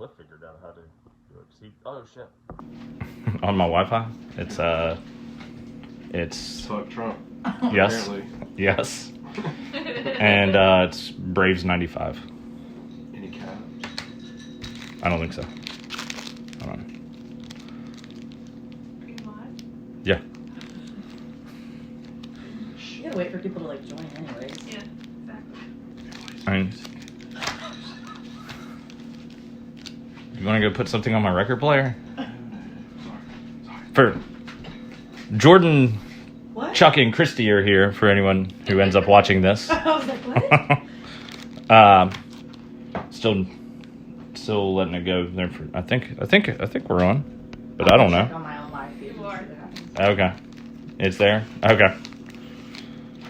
Cliff figured out how to do it. See? Oh shit. On my Wi-Fi, it's Fuck Trump. yes, Apparently. yes, and it's Braves 95. Any cabs? I don't think so. Hold on. Are you live? Yeah. You gotta wait for people to like join anyways. Yeah, exactly. I mean, you want to go put something on my record player? For Jordan, What? Chuck, and Christy are here for anyone who ends up watching this. I was like, what? Still letting it go there for. I think we're on, but I don't Check know. on my own live feed. You are. Okay, it's there. Okay.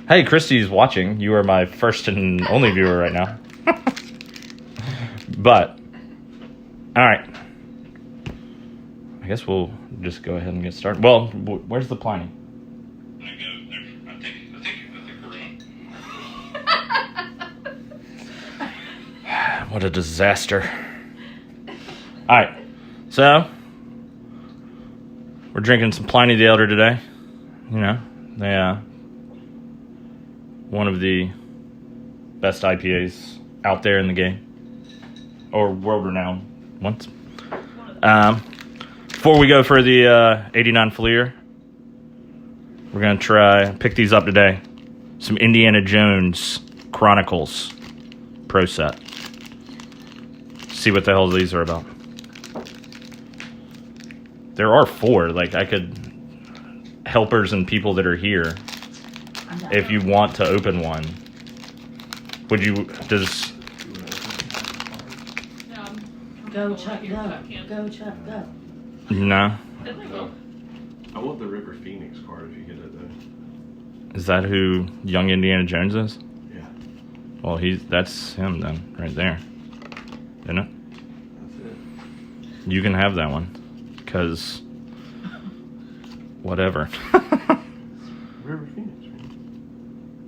Hey, Christy's watching. You are my first and only viewer right now. But all right, I guess we'll just go ahead and get started. Well, where's the Pliny? I think we're on. What a disaster. All right, so we're drinking some Pliny the Elder today. You know, they one of the best IPAs out there in the game, or world renowned ones. Before we go for the 89 Fleer, we're gonna pick these up today. Some Indiana Jones Chronicles Pro Set. See what the hell these are about. There are 4. Like, I could helpers and people that are here. If you want to open one, would you? Does No, Go, Chuck, go. Go, Chuck, go. no? I want the River Phoenix card if you get it though. Is that who young Indiana Jones is? Yeah. Well, that's him then, right there. Isn't it? That's it. You can have that one, because whatever. River Phoenix,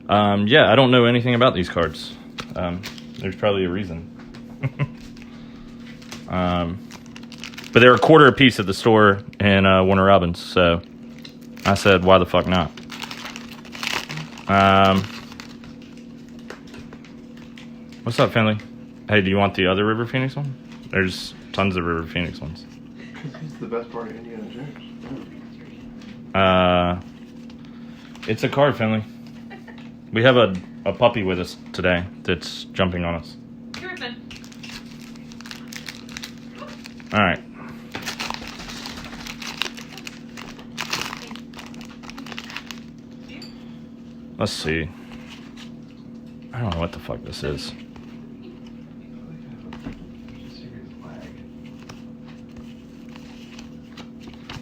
right? Yeah, I don't know anything about these cards. There's probably a reason. But they're $0.25 a piece at the store in Warner Robins, so I said, why the fuck not? What's up, Finley? Hey, do you want the other River Phoenix one? There's tons of River Phoenix ones. Because he's the best part of Indiana Jones. It's a card, Finley. We have a puppy with us today that's jumping on us. Griffin. All right. Let's see. I don't know what the fuck this is.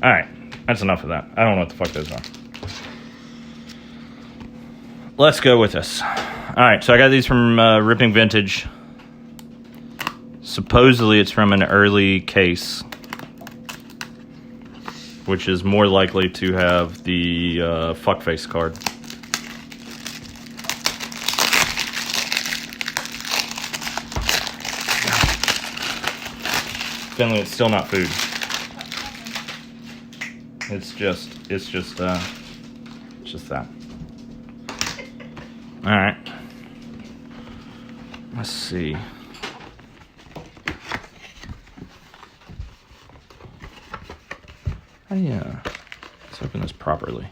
All right. That's enough of that. I don't know what the fuck those are. Let's go with this. All right. So I got these from Ripping Vintage. Supposedly it's from an early case, which is more likely to have the fuckface card. Finley, it's still not food. It's just that. All right. Let's see. Oh yeah. Let's open this properly.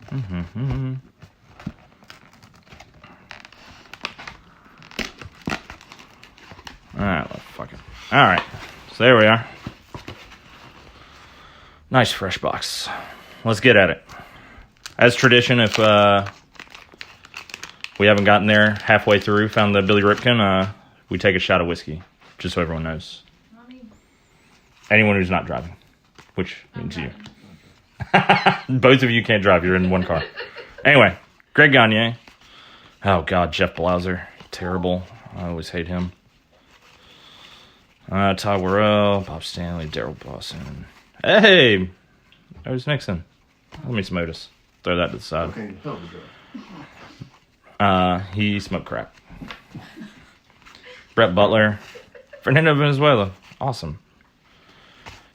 Mm-hmm. Alright, well, fuck it. Alright, so there we are. Nice fresh box. Let's get at it. As tradition, if we haven't gotten there halfway through, found the Billy Ripken, we take a shot of whiskey, just so everyone knows. Anyone who's not driving, which means you. Both of you can't drive, you're in one car. Anyway, Greg Gagne. Oh God, Jeff Blauser. Terrible. I always hate him. Todd Worrell, Bob Stanley, Daryl Boston. Hey! Otis Nixon. Let me some Otis. Throw that to the side. Okay, hell of a He smoked crack. Brett Butler. Fernando Venezuela. Awesome.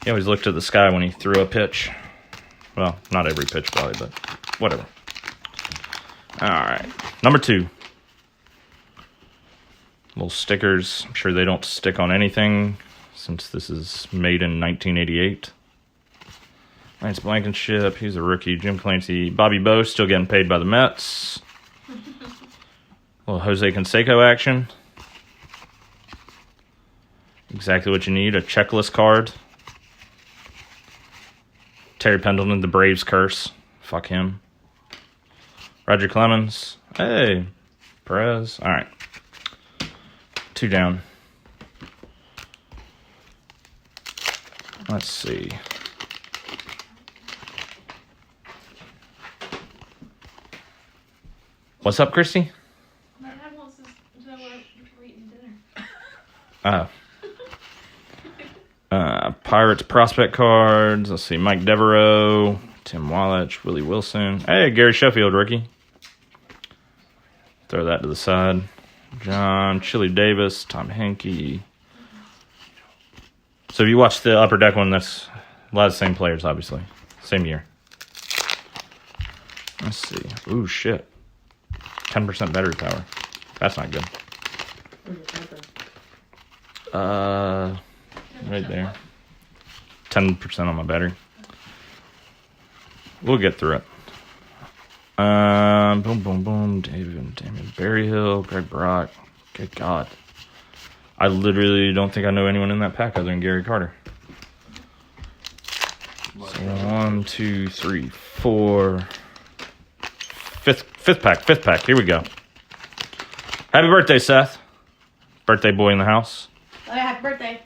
He always looked at the sky when he threw a pitch. Well, not every pitch probably, but whatever. All right. Number 2. Little stickers. I'm sure they don't stick on anything since this is made in 1988. Lance Blankenship. He's a rookie. Jim Clancy. Bobby Bowe still getting paid by the Mets. Little Jose Canseco action. Exactly what you need. A checklist card. Terry Pendleton, the Braves curse. Fuck him. Roger Clemens. Hey. Perez. All right. 2 down. Let's see. What's up, Christy? My dad wants to know what we're eating dinner. Pirates prospect cards. Let's see. Mike Devereaux, Tim Wallach, Willie Wilson. Hey, Gary Sheffield, rookie. Throw that to the side. John, Chili Davis, Tom Henke. So if you watch the Upper Deck one, that's a lot of the same players, obviously. Same year. Let's see. Ooh, shit. 10% battery power. That's not good. Right there. 10% on my battery. We'll get through it. Boom, boom, boom. David, Damon Berryhill, Greg Brock. Good God. I literally don't think I know anyone in that pack other than Gary Carter. So 1, 2, 3, 4. Fifth pack. Here we go. Happy birthday, Seth. Birthday boy in the house. Oh, yeah, happy birthday.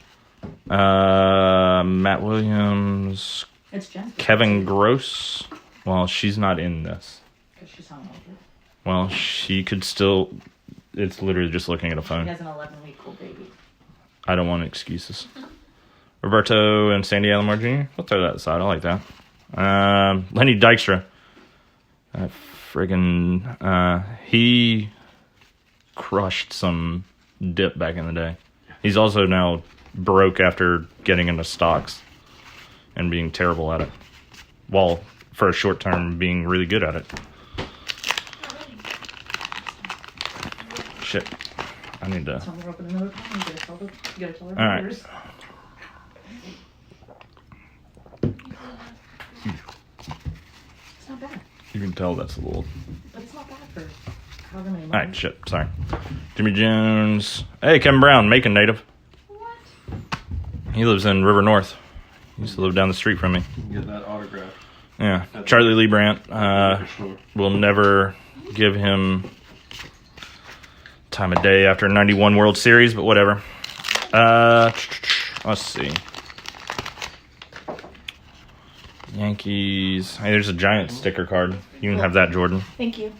Matt Williams. It's Jen. Kevin Gross. Well, she's not in this. Because she's hungover. Well, she could still. It's literally just looking at a She phone. has an 11-week-old baby. I don't want excuses. Roberto and Sandy Alomar Jr. We'll throw that aside. I like that. Lenny Dykstra. He crushed some dip back in the day. He's also now broke after getting into stocks and being terrible at it. While for a short term being really good at it. Shit. I need to. So we're opening another time. You gotta tell her. All right. Viewers. It's not bad. You can tell that's a little. But it's not bad for however many All months. right, shit. Sorry. Jimmy Jones. Hey, Kevin Brown, Macon native. What? He lives in River North. He used to live down the street from me. Get that autograph. Yeah. Charlie Lee Brandt. For sure. Will never give him time of day after 91 World Series, but whatever. Let's see. Yankees. Hey, there's a giant sticker card. You can have that, Jordan. Thank you.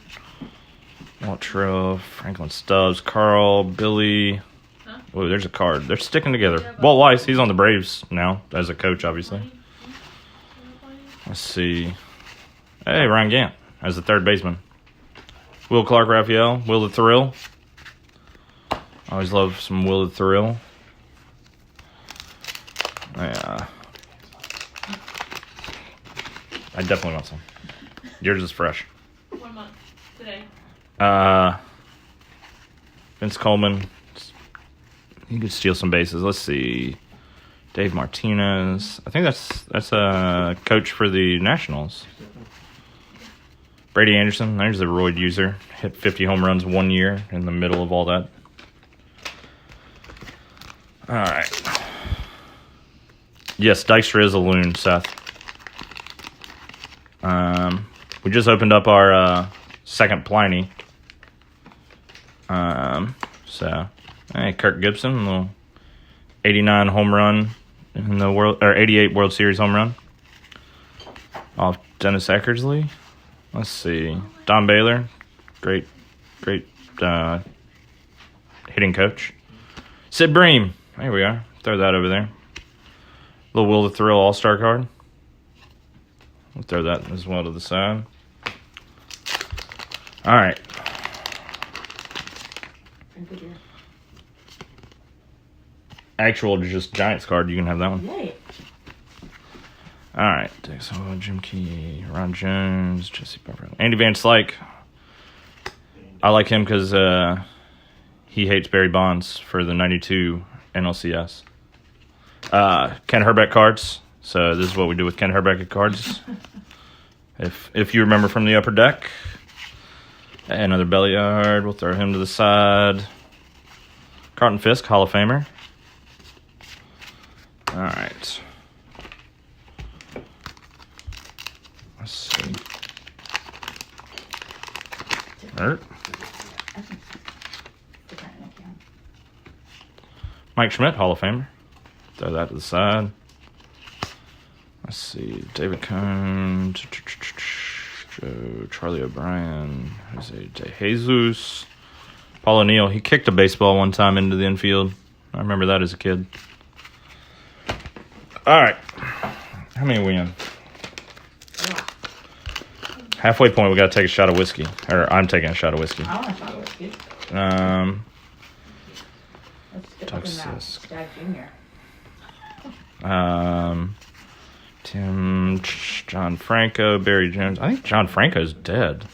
Walt Trill, Franklin Stubbs, Carl, Billy. Huh? Oh, there's a card. They're sticking together. Walt Weiss, he's on the Braves now as a coach, obviously. Let's see. Hey, Ryan Gant as the third baseman. Will Clark Raphael, Will the Thrill. I always love some Will the Thrill. Yeah. I definitely want some. Yours is fresh. 1 month today. Vince Coleman. He could steal some bases. Let's see. Dave Martinez. I think that's a coach for the Nationals. Brady Anderson. There's the roid user. Hit 50 home runs 1 year in the middle of all that. All right. Yes, Dykstra is a loon, Seth. We just opened up our second Pliny. So, hey, Kirk Gibson, little 89 home run in the world, or 88 World Series home run. Off Dennis Eckersley. Let's see, Don Baylor, great hitting coach. Sid Bream, there we are. Throw that over there. Little Will the Thrill All-Star card. We'll throw that as well to the side. All right. actual just Giants card, you can have that one. Yay. All right. So Jim Key, Ron Jones, Jesse Beverly, Andy Van Slyke. I like him because he hates Barry Bonds for the 92 NLCS. Ken Herbeck cards. So this is what we do with Ken Herbeck cards. If you remember from the upper deck. Another Belliard. We'll throw him to the side. Carlton Fisk, Hall of Famer. All right. Let's see. Hurt. Mike Schmidt, Hall of Famer. Throw that to the side. Let's see. David Cone. Joe, Charlie O'Brien. Jose De Jesus. Paul O'Neill. He kicked a baseball one time into the infield. I remember that as a kid. All right. How many are we in? Halfway point, we got to take a shot of whiskey. Or I'm taking a shot of whiskey. I want a shot of whiskey. Let's get up in that Stag Jr. Tim, John Franco, Barry Jones. I think John Franco's dead.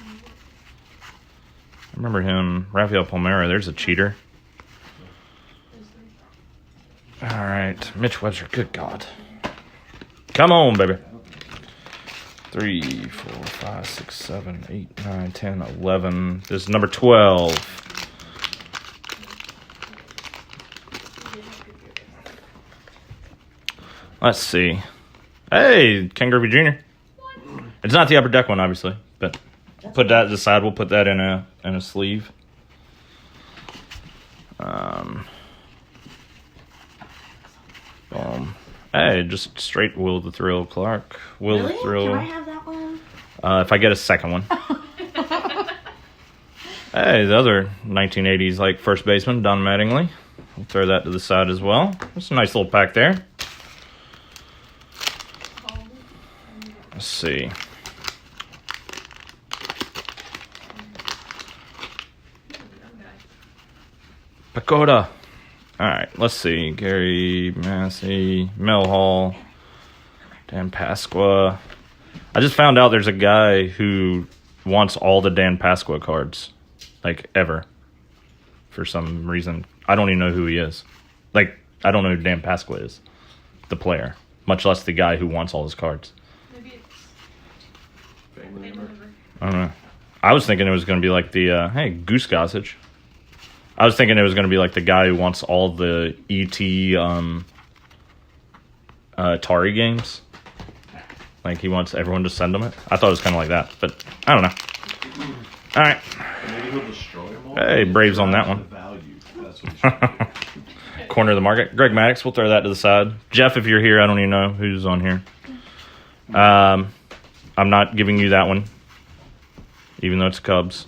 I remember him. Rafael Palmeiro, there's a cheater. All right. Mitch Webster, good God. Come on, baby. 3, 4, 5, 6, 7, 8, 9, 10, 11. This is number 12. Let's see. Hey, Ken Griffey Jr. It's not the upper deck one, obviously, but put that to the side. We'll put that in a sleeve. Boom. Hey, just straight Will the Thrill Clark. Will Really? the Thrill. Can I have that one? If I get a second one. Hey, the other 1980s like first baseman, Don Mattingly. We'll throw that to the side as well. That's a nice little pack there. Let's see. Pagoda. All right, let's see. Gary Massey, Mel Hall, Dan Pasqua. I just found out there's a guy who wants all the Dan Pasqua cards, like ever, for some reason. I don't even know who he is. Like, I don't know who Dan Pasqua is, the player, much less the guy who wants all his cards. Maybe it's Family family member. member. I don't know. I was thinking it was going to be like the, hey, Goose Gossage. I was thinking it was going to be like the guy who wants all the E.T. Atari games. Like he wants everyone to send him it. I thought it was kind of like that, but I don't know. All right. Maybe he'll destroy them all. Hey, Braves on that one. The value. That's what he should do. Corner of the market. Greg Maddox, we'll throw that to the side. Jeff, if you're here, I don't even know who's on here. I'm not giving you that one, even though it's Cubs.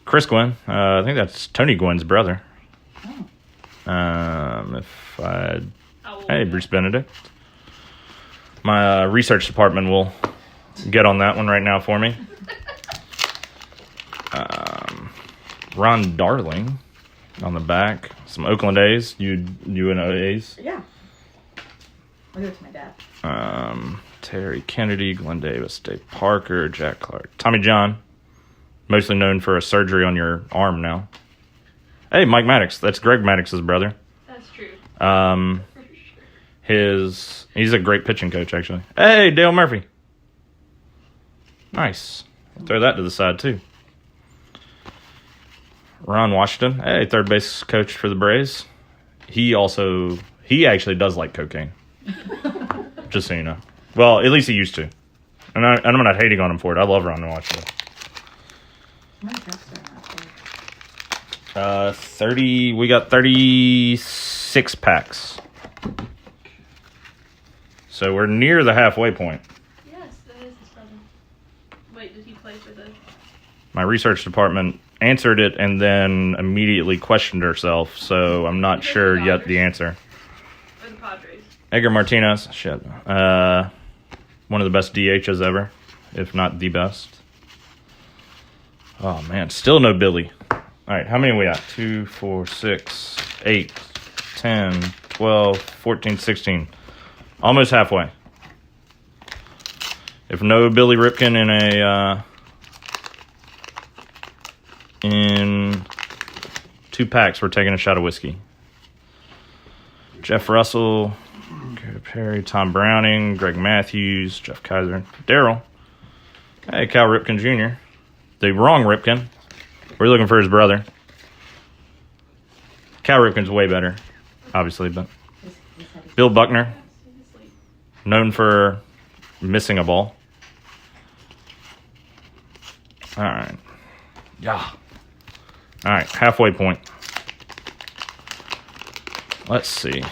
Chris Gwynn, I think that's Tony Gwynn's brother. Hey, Bruce Benedict. My research department will get on that one right now for me. Ron Darling on the back. Some Oakland A's. UNOA's. Yeah. I'll give it to my dad. Terry Kennedy, Glenn Davis, Dave Parker, Jack Clark. Tommy John. Mostly known for a surgery on your arm now. Hey, Mike Maddox. That's Greg Maddox's brother. That's true. For sure. He's a great pitching coach, actually. Hey, Dale Murphy. Nice. Throw that to the side, too. Ron Washington. Hey, third base coach for the Braves. He actually does like cocaine. Just so you know. Well, at least he used to. And I'm not hating on him for it. I love Ron Washington. How many packs are in that thing? We got 36 packs. So we're near the halfway point. Yes, that is his brother. Wait, did he play for the... My research department answered it and then immediately questioned herself, so I'm not sure yet the answer. Or the Padres? Edgar Martinez, shit. One of the best DHs ever, if not the best. Oh, man, still no Billy. All right, how many are we at? 2, 4, 6, 8, 10, 12, 14, 16. Almost halfway. If no Billy Ripken in 2 packs, we're taking a shot of whiskey. Jeff Russell, Gary Perry, Tom Browning, Greg Matthews, Jeff Kaiser, Daryl. Hey, Cal Ripken Jr. The wrong Ripken. We're looking for his brother. Cal Ripken's way better, obviously, but Bill Buckner, known for missing a ball. All right. Yeah. All right, halfway point. Let's see.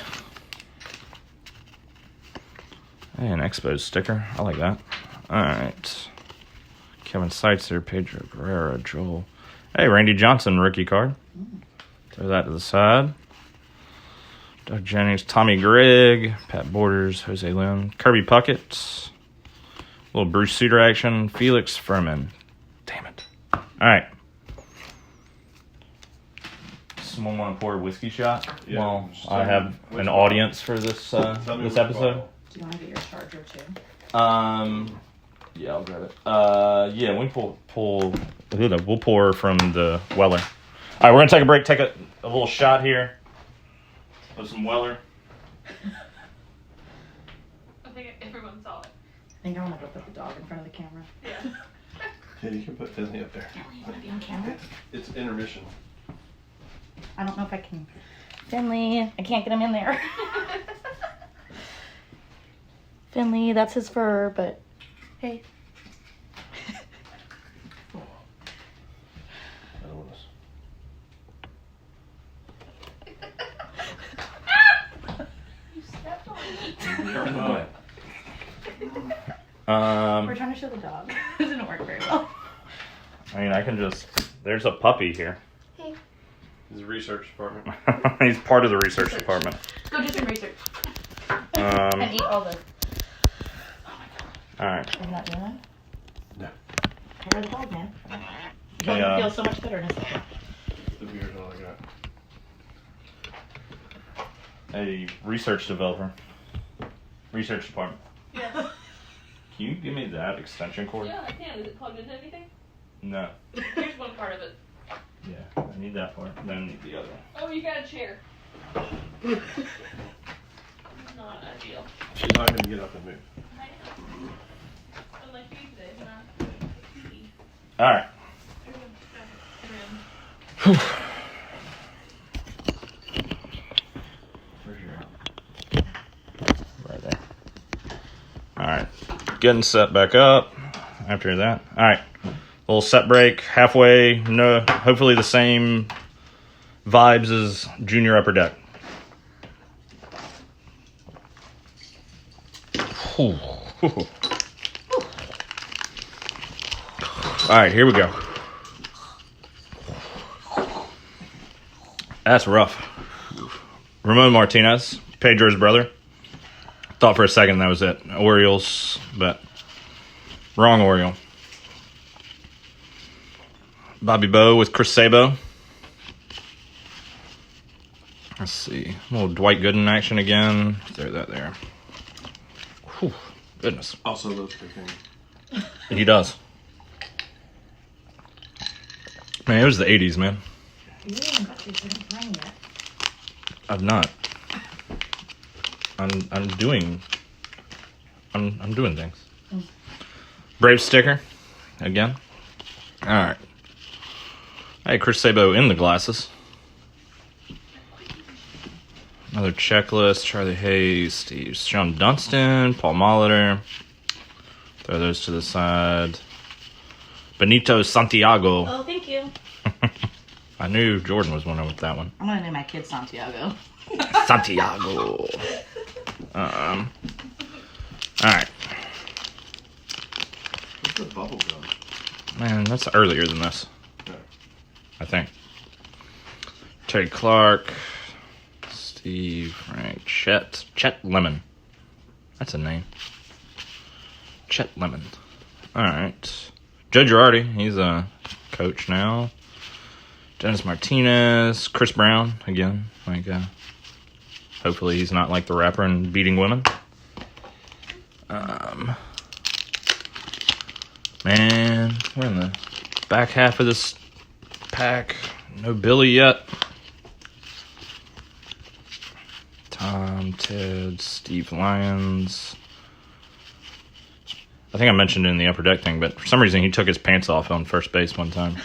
Hey, an Expos sticker. I like that. All right. Kevin Seitzer, Pedro Guerrero, Joel. Hey, Randy Johnson, rookie card. Throw that to the side. Doug Jennings, Tommy Gregg, Pat Borders, Jose Lynn, Kirby Puckett. Little Bruce Sutter action. Felix Furman. Damn it. All right. Someone want to pour a whiskey shot? Yeah, Well, just I tell me have which an bottle. audience for this Tell me this which episode. bottle. Do you want to get your charger too? Yeah, I'll grab it. Yeah, we pull. We'll pour from the Weller. All right, we're gonna take a break. Take a little shot here of some Weller. I think everyone saw it. I think I want to go put the dog in front of the camera. Yeah. Yeah, you can put Finley up there. Finley, you want to be on camera? It's intermission. I don't know if I can. Finley, I can't get him in there. Finley, that's his fur, but hey. I don't want to. You stepped on me. We're trying to show the dog. It didn't work very well. I mean, I can just. There's a puppy here. Hey, His research department. He's part of the research department. go do some research. And eat all the. All right. Are you not doing that? No. I heard the dog, man. Hey, I feel so much bitterness. The beer's all I got. A research developer. Research department. Yeah. Can you give me that extension cord? Yeah, I can. Is it plugged into anything? No. Here's one part of it. Yeah, I need that part. Then I need the other one. Oh, you got a chair. Not ideal. She's not going to get up and move. I know. Unlike you today, not. All right. Where's your Right there. All right. Getting set back up after that. All right. Little set break. Halfway. No, hopefully the same vibes as Junior Upper Deck. Whew. All right, here we go. That's rough. Ramon Martinez, Pedro's brother. Thought for a second that was it. Orioles, but wrong Oriole. Bobby Bowe with Chris Sabo. Let's see. A little Dwight Gooden action again. Throw that there. Whew. Goodness. Also loves cooking. He does. Man, it was the 80s, man. You haven't got your second time yet. I'm not. I'm doing things. Brave sticker again. All right. Hey, Chris Sabo in the glasses. Another checklist. Charlie Hayes, Steve, Sean Dunston, Paul Molitor. Throw those to the side. Benito Santiago. Oh, thank you. I knew Jordan was one with that one. I'm gonna name my kid Santiago. Santiago. All right. Where's the bubble gum? Man, that's earlier than this. No. I think. Terry Clark. Steve Frank. Chet Lemon. That's a name. Chet Lemon. Alright. Joe Girardi. He's a coach now. Dennis Martinez. Chris Brown. Again. Hopefully he's not like the rapper and beating women. Man, we're in the back half of this pack. No Billy yet. Tom, Ted, Steve Lyons. I think I mentioned it in the upper deck thing, but for some reason he took his pants off on first base one time.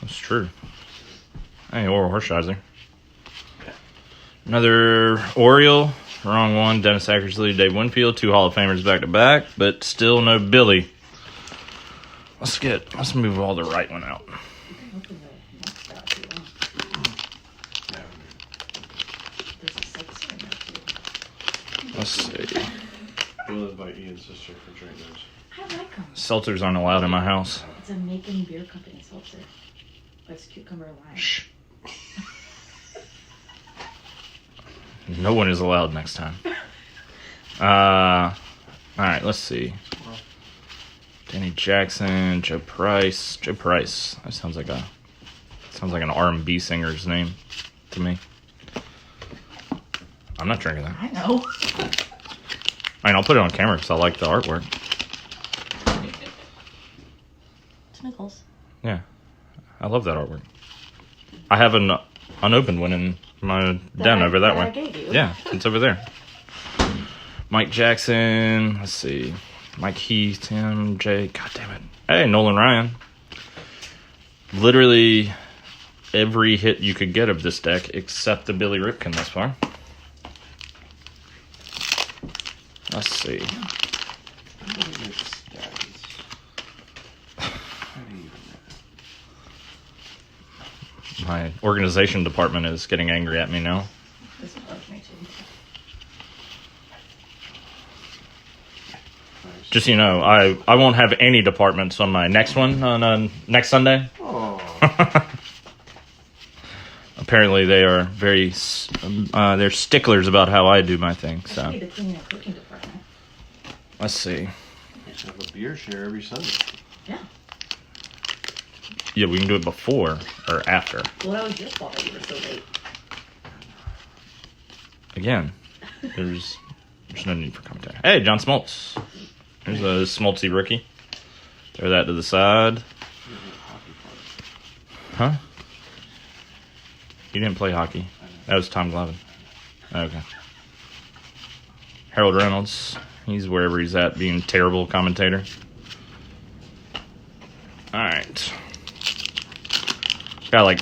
That's true. Hey, Oral Hershiser. Another Oriole. Wrong one. Dennis Eckersley, Dave Winfield. 2 Hall of Famers back to back, but still no Billy. Let's move all the right one out. Let's see. We'll invite Ian's sister for drink those. I like them. Seltzers aren't allowed in my house. It's a Macon Beer Company seltzer. It's cucumber lime. Shh. No one is allowed next time. All right, let's see. Danny Jackson, Joe Price. Joe Price. That sounds like an R&B singer's name to me. I'm not drinking that. I know. I mean, I'll put it on camera because I like the artwork. It's Nichols. Yeah, I love that artwork. I have an unopened one in my den over that way. I gave you. Yeah, it's over there. Mike Jackson. Let's see. Mike Heath, Tim, Jay. God damn it. Hey, Nolan Ryan. Literally every hit you could get of this deck except the Billy Ripken thus far. Let's see. My organization department is getting angry at me now. This bugs me too. Just so you know, I won't have any departments on my next one on next Sunday. Oh. Apparently, they are very they're sticklers about how I do my thing. I So need the cleaning and cooking department. let's see. We should have a beer share every Sunday. Yeah. Yeah, we can do it before or after. Well, that was your fault that you were so late. Again, there's no need for commentary. Hey, John Smoltz. There's a Smoltzy rookie. Throw that to the side. Huh? You didn't play hockey. That was Tom Glavine. Okay. Harold Reynolds. He's wherever he's at, being terrible commentator. Alright. Got like...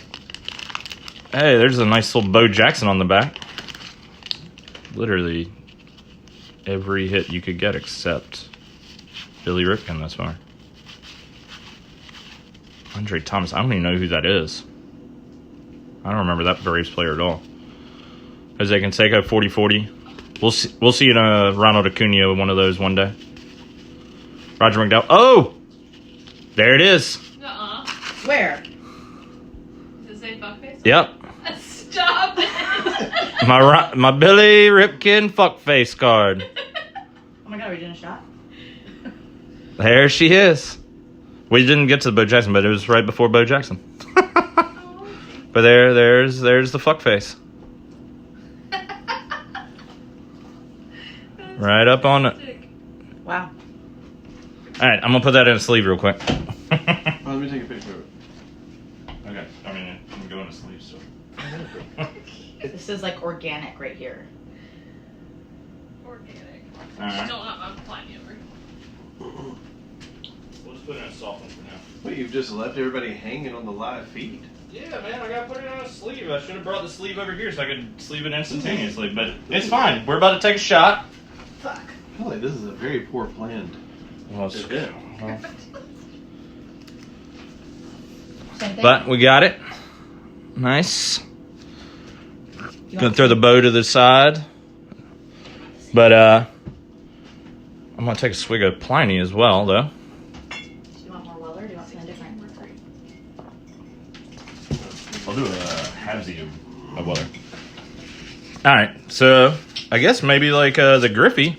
Hey, there's a nice little Bo Jackson on the back. Literally every hit you could get except Billy Ripken thus far. Andre Thomas. I don't even know who that is. I don't remember that Braves player at all. Jose Canseco, 40-40. We'll see Ronald Acuna one of those one day. Roger McDowell. Oh! There it is. Nuh-uh. Where? Does it say fuckface? Yep. Stop it! My Billy Ripken fuckface card. Oh my god, are we doing a shot? There she is. We didn't get to Bo Jackson, but it was right before Bo Jackson. But there's the fuckface. Right up on it. Wow. Alright, I'm gonna put that in a sleeve real quick. Let me take a picture of it. Okay, I mean, it can go in a sleeve, so. This is like organic right here. Organic. Alright. Still not on flying over. We'll just put it in a soft one for now. Wait, you've just left everybody hanging on the live feed? Yeah, man, I gotta put it in a sleeve. I should have brought the sleeve over here so I could sleeve it instantaneously, but it's fine. We're about to take a shot. Fuck. I feel like this is a very poor planned. Well, it's good. Well, Same thing. but we got it. Nice. You Gonna want throw the bow to the side. But, I'm gonna take a swig of Pliny as well, though. Do you want more Weller or do you want something different? I'll do a halvesy of Weller. Alright, so I guess maybe like the Griffey.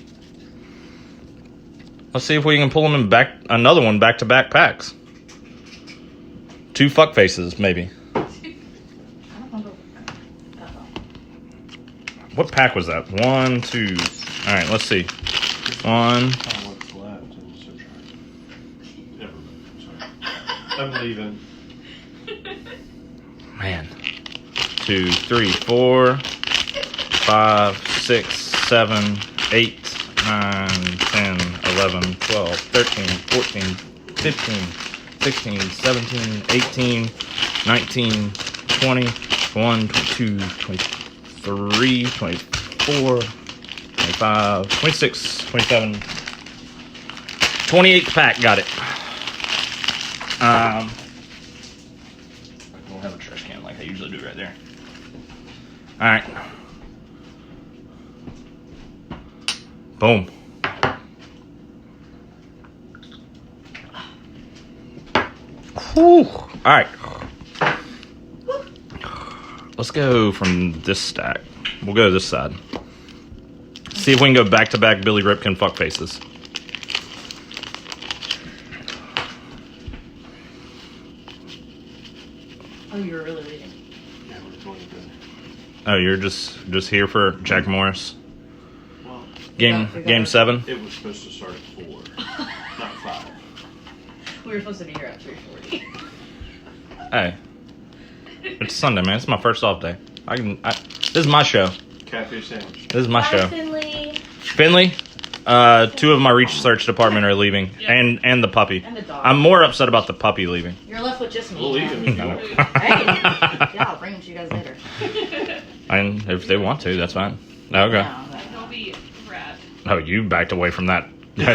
Let's see if we can pull them in another one back-to-back packs. 2 fuck faces, maybe. I don't remember. Uh-oh. What pack was that? 1, 2. All right, let's see. 1. What's left in the search rack? Never mind. Sorry. I'm leaving. Man. 2, 3, 4, 5, 6, 7, 8, 9, 10, 11, 12, 13, 14, 15, 16, 17, 18, 19, 20, 21, 22, 23, 24, 25, 26, 27, 28th pack. Got it. I don't have a trash can like I usually do right there. All right. Boom. Whew. All right. Let's go from this stack. We'll go to this side. See if we can go back-to-back Billy Ripken fuck faces. Oh, you were really reading. Yeah, we're going to dinner. Oh, you're just here for Jack Morris. Well, Game 7. it was supposed to start at 4, not 5. We were supposed to be here at 3:40. Hey, it's Sunday, man. It's my first off day. This is my show. Cafe sandwich. This is my Bye, show. Finley. Finley, 2 of my research department are leaving, and the puppy. And the dog. I'm more upset about the puppy leaving. You're left with just me. We'll leave him if you No. want. Hey. Yeah, I'll bring them to you guys later. And if they want to, that's fine. Okay. No, He'll be rad. Oh, you backed away from that. No,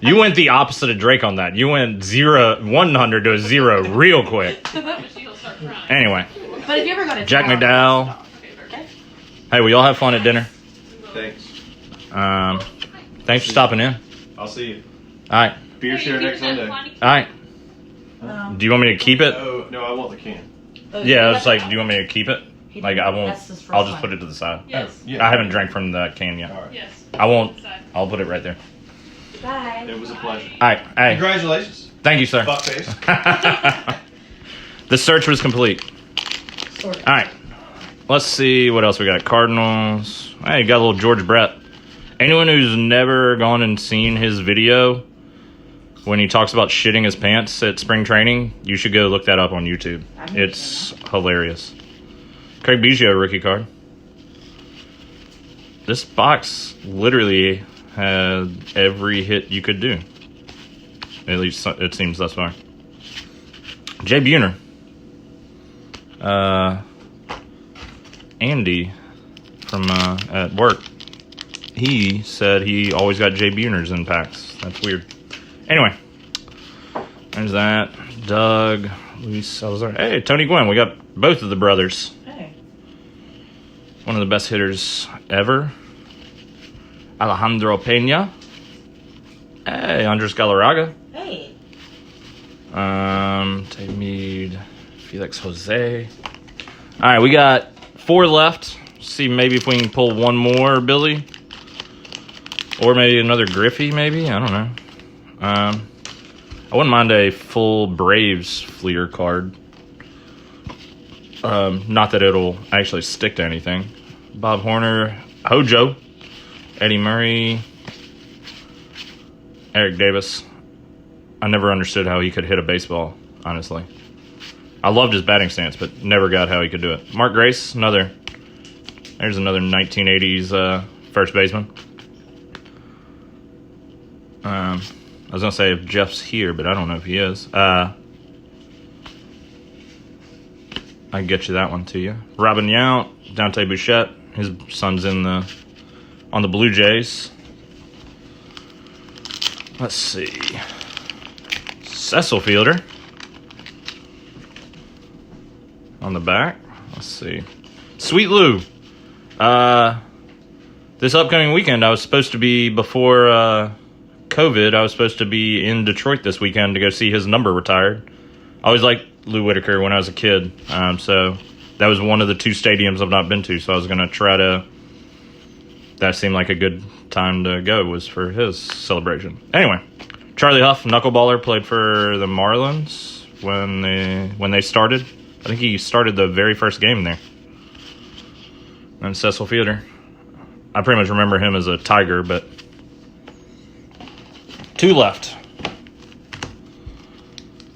You went the opposite of Drake on that. You went 100 to a 0 real quick. But she'll start crying. Anyway, But if you ever go to Jack town, McDowell. Okay, perfect. Hey, will y'all have fun at dinner? Thanks. Thanks for stopping in. I'll see you. All right. Beer Hey, share you next can Sunday. have All right. Do you want me to keep it? No, I want the can. Yeah, I was like, do you want me to keep it? Like, I won't. That's his first I'll just one. put it to the side. Yes. Yeah. I haven't drank from the can yet. All right. Yes. I won't. Side. I'll put it right there. Bye. It was a pleasure. All right. Hey, Congratulations. thank you, sir. Fuckface. The search was complete. Sort of. All right. Let's see what else we got. Cardinals. Hey, got a little George Brett. Anyone who's never gone and seen his video when he talks about shitting his pants at spring training, you should go look that up on YouTube. I've never It's seen hilarious. Craig Biggio rookie card. This box literally had every hit you could do. At least it seems thus far. Jay Buhner. Andy from at work, he said he always got Jay Buhners in packs. That's weird. Anyway, there's that. Doug, Luis Salazar. Hey, Tony Gwynn. We got both of the brothers. Hey. One of the best hitters ever. Alejandro Pena. Hey, Andres Galarraga. Hey. Tate Mead, Felix Jose. All right, we got 4 left. See maybe if we can pull one more, Billy. Or maybe another Griffey, maybe. I don't know. I wouldn't mind a full Braves Fleer card. Not that it'll actually stick to anything. Bob Horner, Hojo, Eddie Murray, Eric Davis. I never understood how he could hit a baseball, honestly. I loved his batting stance, but never got how he could do it. Mark Grace, there's another 1980s first baseman. I was going to say if Jeff's here, but I don't know if he is. I can get you that one to you. Robin Yount, Dante Bichette. His son's on the Blue Jays. Let's see. Cecil Fielder. On the back. Let's see. Sweet Lou. This upcoming weekend, I was supposed to be, before COVID, I was supposed to be in Detroit this weekend to go see his number retired. I always liked Lou Whitaker when I was a kid. So that was one of the 2 stadiums I've not been to. So I was going to try to... That seemed like a good time to go, was for his celebration. Anyway, Charlie Huff, knuckleballer, played for the Marlins when they started. I think he started the very first game there. and Cecil Fielder. I pretty much remember him as a Tiger, but 2 left.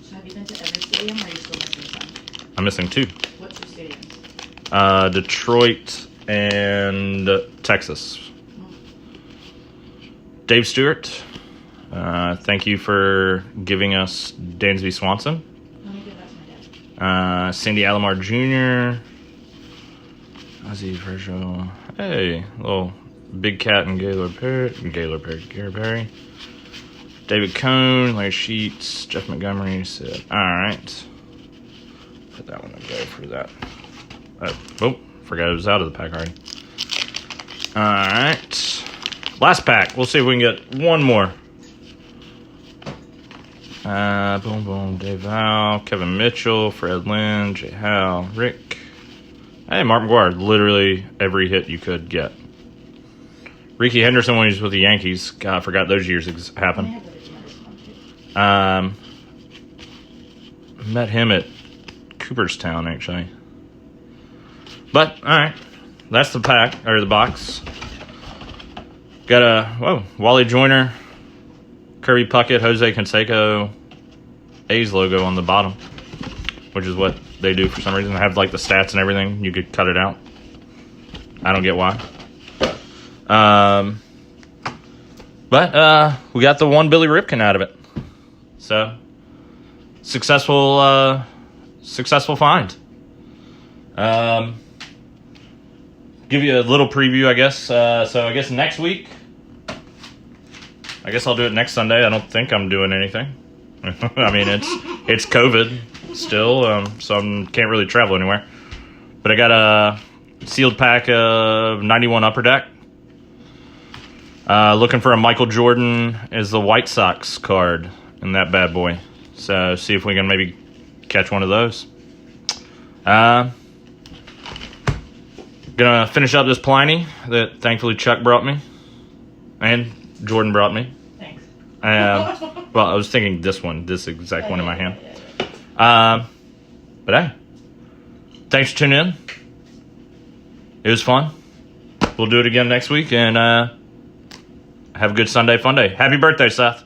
So have you been to every stadium, or are you still missing some? I'm missing 2. What 2 stadiums? Detroit and Texas. Dave Stewart, thank you for giving us Dansby Swanson. Let me give that to my dad. Sandy Alomar Jr. Ozzie Virgil. Hey, little Big Cat and Gaylord Perry. David Cohn, Larry Sheets, Jeff Montgomery said, alright. Put that one in there for that. Forgot it was out of the pack already. Alright. Last pack. We'll see if we can get one more. Boom, boom. Dave Howe, Kevin Mitchell, Fred Lynn, Jay Howe, Rick. Hey, Mark McGuire. Literally every hit you could get. Ricky Henderson when he was with the Yankees. God, I forgot those years happened. Met him at Cooperstown, actually. But, alright. That's the pack, or the box. Got Wally Joyner, Kirby Puckett, Jose Canseco, A's logo on the bottom, which is what they do for some reason. They have like the stats and everything. You could cut it out. I don't get why. But we got the one Billy Ripken out of it. So successful find. Give you a little preview, I guess. So I guess next week, I guess I'll do it next Sunday. I don't think I'm doing anything. I mean, it's COVID still, so I can't really travel anywhere. But I got a sealed pack of 91 Upper Deck. Looking for a Michael Jordan as the White Sox card in that bad boy. So see if we can maybe catch one of those. Gonna finish up this Pliny that thankfully Chuck brought me. And Jordan brought me. Thanks. Well, I was thinking this exact one in my hand. But hey, thanks for tuning in. It was fun. We'll do it again next week, and have a good Sunday fun day. Happy birthday, Seth.